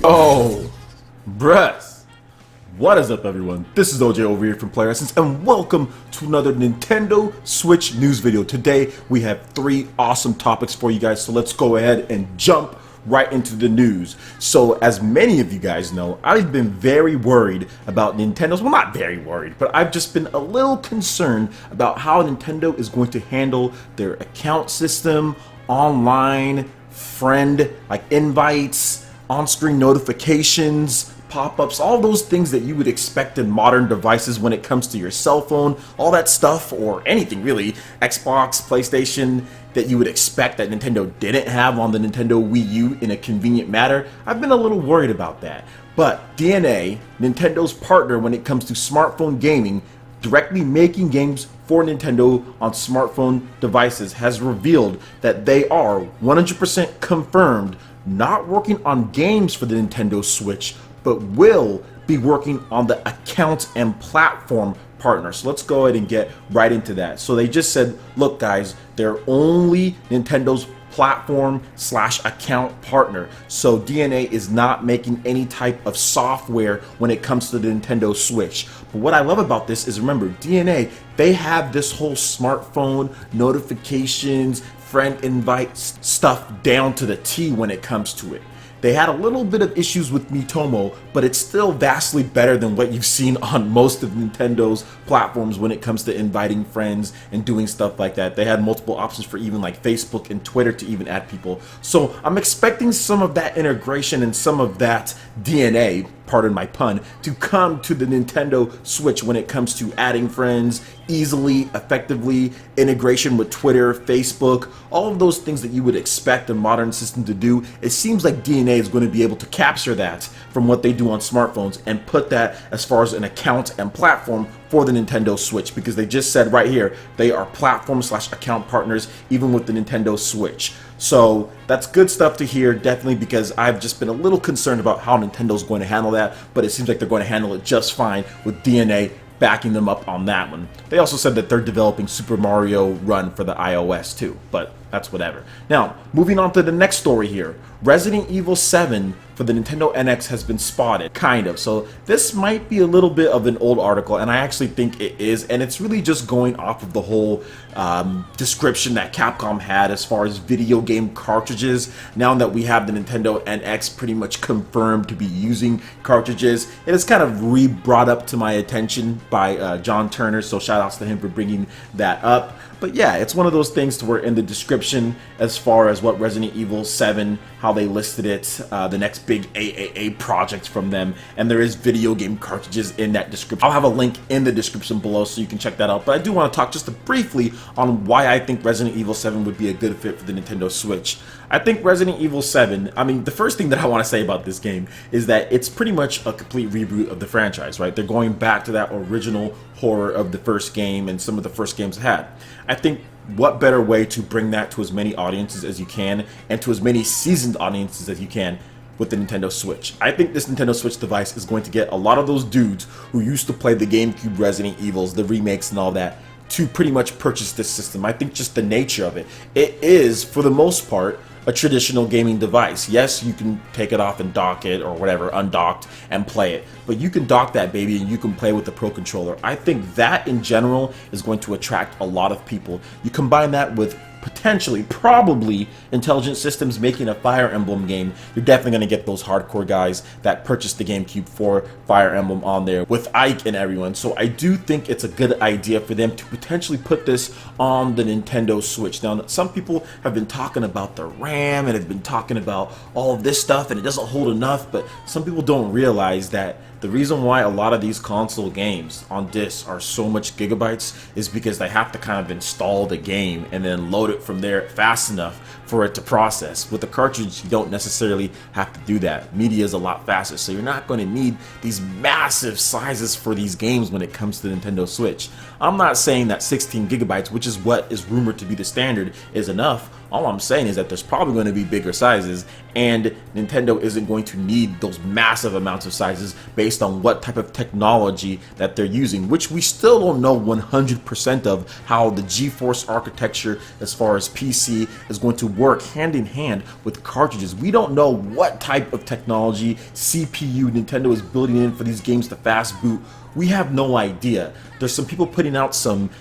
Oh, bruh. What is up, everyone? This is OJ over here from PlayerEssence, and welcome to another Nintendo Switch news video. Today, we have 3 awesome topics for you guys, so let's go ahead and jump right into the news. So, as many of you guys know, I've been very worried about Nintendo's, well, not very worried, but I've just been a little concerned about how Nintendo is going to handle their account system, online, friend, like invites, on-screen notifications, pop-ups, all those things that you would expect in modern devices when it comes to your cell phone, all that stuff, or anything really, Xbox, PlayStation, that you would expect that Nintendo didn't have on the Nintendo Wii U in a convenient manner. I've been a little worried about that. But DeNA, Nintendo's partner when it comes to smartphone gaming, directly making games for Nintendo on smartphone devices, has revealed that they are 100% confirmed not working on games for the Nintendo Switch, but will be working on the account and platform partner. So let's go ahead and get right into that. So they just said, look guys, they're only Nintendo's platform/account partner. So DeNA is not making any type of software when it comes to the Nintendo Switch. But what I love about this is, remember, DeNA, they have this whole smartphone notifications, friend invites stuff down to the T when it comes to it. They had a little bit of issues with Miitomo, but it's still vastly better than what you've seen on most of Nintendo's platforms when it comes to inviting friends and doing stuff like that. They had multiple options for even like Facebook and Twitter to even add people. So I'm expecting some of that integration and some of that DeNA, pardon my pun, to come to the Nintendo Switch when it comes to adding friends easily, effectively, integration with Twitter, Facebook, all of those things that you would expect a modern system to do. It seems like DeNA is going to be able to capture that from what they do on smartphones and put that as far as an account and platform for the Nintendo Switch, because they just said right here they are platform/account partners even with the Nintendo Switch. So that's good stuff to hear, definitely, because I've just been a little concerned about how Nintendo's going to handle that, but it seems like they're going to handle it just fine with DeNA backing them up on that one. They also said that they're developing Super Mario Run for the iOS too, but that's whatever. Now, moving on to the next story here. Resident Evil 7 for the Nintendo NX has been spotted, kind of. So this might be a little bit of an old article, and I actually think it is, and it's really just going off of the whole description that Capcom had as far as video game cartridges. Now that we have the Nintendo NX pretty much confirmed to be using cartridges, it is kind of re-brought up to my attention by John Turner, so shout outs to him for bringing that up. But yeah, it's one of those things to where in the description as far as what Resident Evil 7, how they listed it, the next big AAA project from them, and there is video game cartridges in that description. I'll have a link in the description below so you can check that out. But I do want to talk just briefly on why I think Resident Evil 7 would be a good fit for the Nintendo Switch. I think Resident Evil 7, I mean, the first thing that I want to say about this game is that it's pretty much a complete reboot of the franchise, right? They're going back to that original horror of the first game and some of the first games had. I think what better way to bring that to as many audiences as you can and to as many seasoned audiences as you can with the Nintendo Switch. I think this Nintendo Switch device is going to get a lot of those dudes who used to play the GameCube Resident Evils, the remakes and all that, to pretty much purchase this system. I think just the nature of it. It is, for the most part, a traditional gaming device. Yes, you can take it off and dock it or whatever, undocked, and play it. But you can dock that baby and you can play with the Pro Controller. I think that in general is going to attract a lot of people. You combine that with potentially, probably, Intelligent Systems making a Fire Emblem game, you're definitely going to get those hardcore guys that purchased the GameCube for Fire Emblem on there with Ike and everyone. So I do think it's a good idea for them to potentially put this on the Nintendo Switch. Now, some people have been talking about the RAM and have been talking about all of this stuff and it doesn't hold enough, but some people don't realize that the reason why a lot of these console games on disc are so much gigabytes is because they have to kind of install the game and then load it from there fast enough for it to process. With the cartridge, you don't necessarily have to do that. Media is a lot faster, so you're not going to need these massive sizes for these games when it comes to the Nintendo Switch. I'm not saying that 16 gigabytes, which is what is rumored to be the standard, is enough. All I'm saying is that there's probably going to be bigger sizes, and Nintendo isn't going to need those massive amounts of sizes based on what type of technology that they're using, which we still don't know 100% of how the GeForce architecture as far as PC is going to work hand in hand with cartridges. We don't know what type of technology, CPU Nintendo is building in for these games to fast boot. We have no idea. There's some people putting out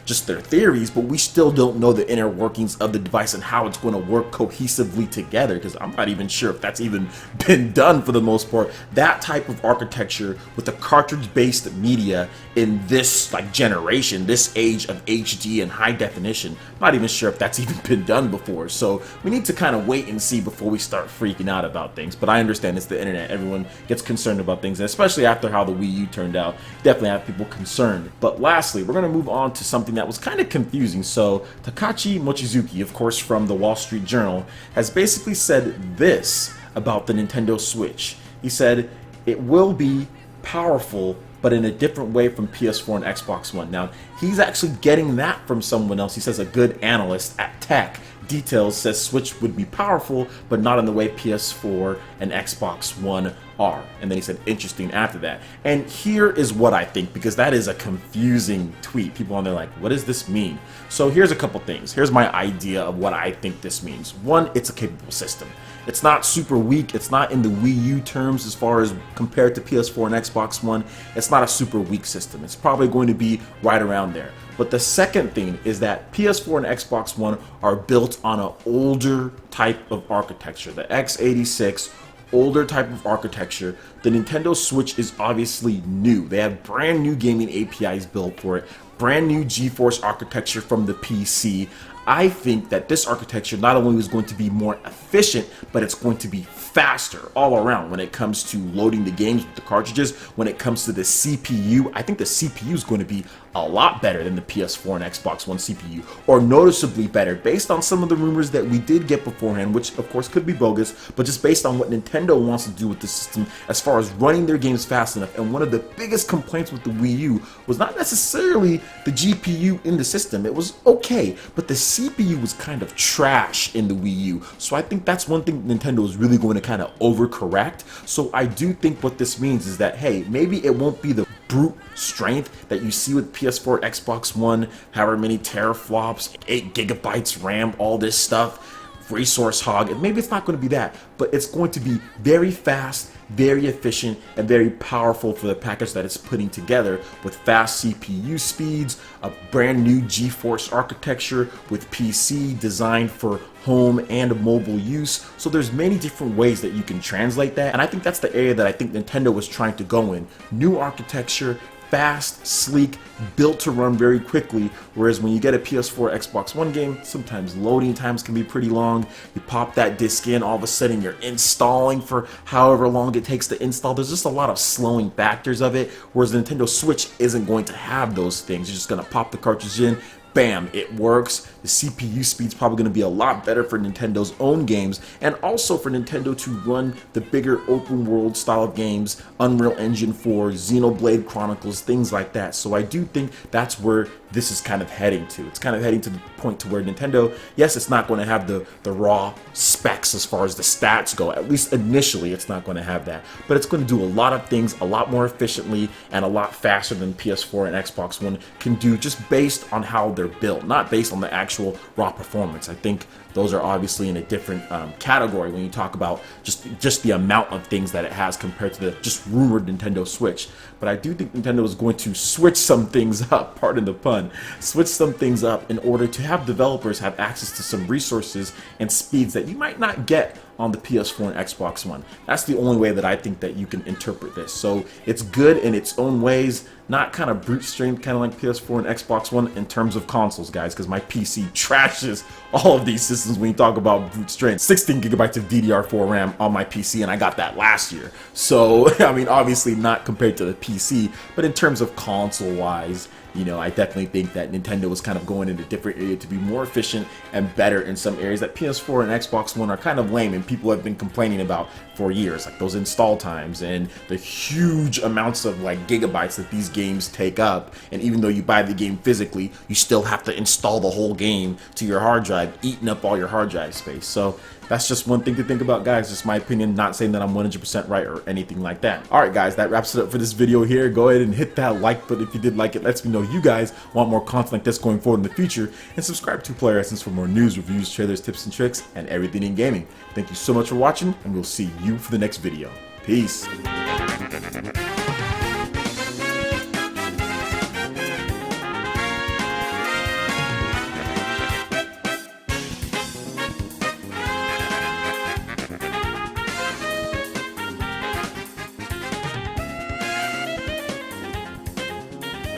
just their theories, but we still don't know the inner workings of the device and how it's going to work cohesively together, because I'm not even sure if that's even been done for the most part. That type of architecture with a cartridge-based media in this generation, this age of HD and high definition, I'm not even sure if that's even been done before. So we need to kind of wait and see before we start freaking out about things. But I understand it's the internet. Everyone gets concerned about things, and especially after how the Wii U turned out, definitely have people concerned. But lastly, we're going to move on to something that was kind of confusing. So Takashi Mochizuki, of course from the Wall Street Journal, has basically said this about the Nintendo Switch. He said, it will be powerful, but in a different way from PS4 and Xbox One. Now, he's actually getting that from someone else. He says a good analyst at Tech Details says Switch would be powerful, but not in the way PS4 and Xbox One are. And then he said interesting after that. And here is what I think, because that is a confusing tweet. People on there like, what does this mean? So here's a couple things. Here's my idea of what I think this means. One, it's a capable system. It's not super weak. It's not in the Wii U terms as far as compared to PS4 and Xbox One. It's not a super weak system. It's probably going to be right around there. But the second thing is that PS4 and Xbox One are built on an older type of architecture. The x86, older type of architecture. The Nintendo Switch is obviously new. They have brand new gaming APIs built for it, brand new GeForce architecture from the PC. I think that this architecture not only is going to be more efficient, but it's going to be faster all around when it comes to loading the games with the cartridges. When it comes to the CPU, I think the CPU is going to be a lot better than the PS4 and Xbox One CPU, or noticeably better, based on some of the rumors that we did get beforehand, which of course could be bogus, but just based on what Nintendo wants to do with the system as far as running their games fast enough. And one of the biggest complaints with the Wii U was not necessarily the GPU in the system. It was okay, but the CPU was kind of trash in the Wii U. So I think that's one thing Nintendo is really going to kind of overcorrect. So I do think what this means is that, hey, maybe it won't be the brute strength that you see with PS4, Xbox One, however many teraflops, 8 gigabytes RAM, all this stuff, resource hog, and maybe it's not going to be that, but it's going to be very fast, very efficient, and very powerful for the package that it's putting together, with fast CPU speeds, a brand new GeForce architecture with PC designed for home and mobile use. So there's many different ways that you can translate that, and I think that's the area that I think Nintendo was trying to go in. New architecture, fast, sleek, built to run very quickly, whereas when you get a PS4, Xbox One game, sometimes loading times can be pretty long. You pop that disc in, all of a sudden you're installing for however long it takes to install. There's just a lot of slowing factors of it, whereas the Nintendo Switch isn't going to have those things. You're just going to pop the cartridge in, bam, it works. The CPU speed's probably going to be a lot better for Nintendo's own games, and also for Nintendo to run the bigger open world style of games, Unreal Engine 4, Xenoblade Chronicles, things like that. So I do think that's where this is kind of heading to. It's kind of heading to the point to where Nintendo, yes, it's not going to have the raw specs as far as the stats go. At least initially, it's not going to have that. But it's going to do a lot of things a lot more efficiently and a lot faster than PS4 and Xbox One can do, just based on how they're built, not based on the actual raw performance. I think those are obviously in a different category when you talk about just the amount of things that it has compared to the just rumored Nintendo Switch. But I do think Nintendo is going to switch some things up, pardon the pun, switch some things up in order to have developers have access to some resources and speeds that you might not get on the PS4 and Xbox One. That's the only way that I think that you can interpret this. So it's good in its own ways, not kind of brute strength, kind of like PS4 and Xbox One in terms of consoles, guys, because my PC trashes all of these systems when you talk about brute strength. 16 gigabytes of DDR4 RAM on my PC, and I got that last year. So, I mean, obviously not compared to the PC, but in terms of console-wise, You know, I definitely think that Nintendo is kind of going in a different area to be more efficient and better in some areas that PS4 and Xbox One are kind of lame and people have been complaining about for years, like those install times and the huge amounts of like gigabytes that these games take up. And even though you buy the game physically, you still have to install the whole game to your hard drive, eating up all your hard drive space. So that's just one thing to think about, guys. Just my opinion, not saying that I'm 100% right or anything like that. All right, guys, that wraps it up for this video here. Go ahead and hit that like button if you did like it. Lets me know you guys want more content like this going forward in the future. And subscribe to PlayerEssence for more news, reviews, trailers, tips and tricks, and everything in gaming. Thank you so much for watching, and we'll see you for the next video. Peace.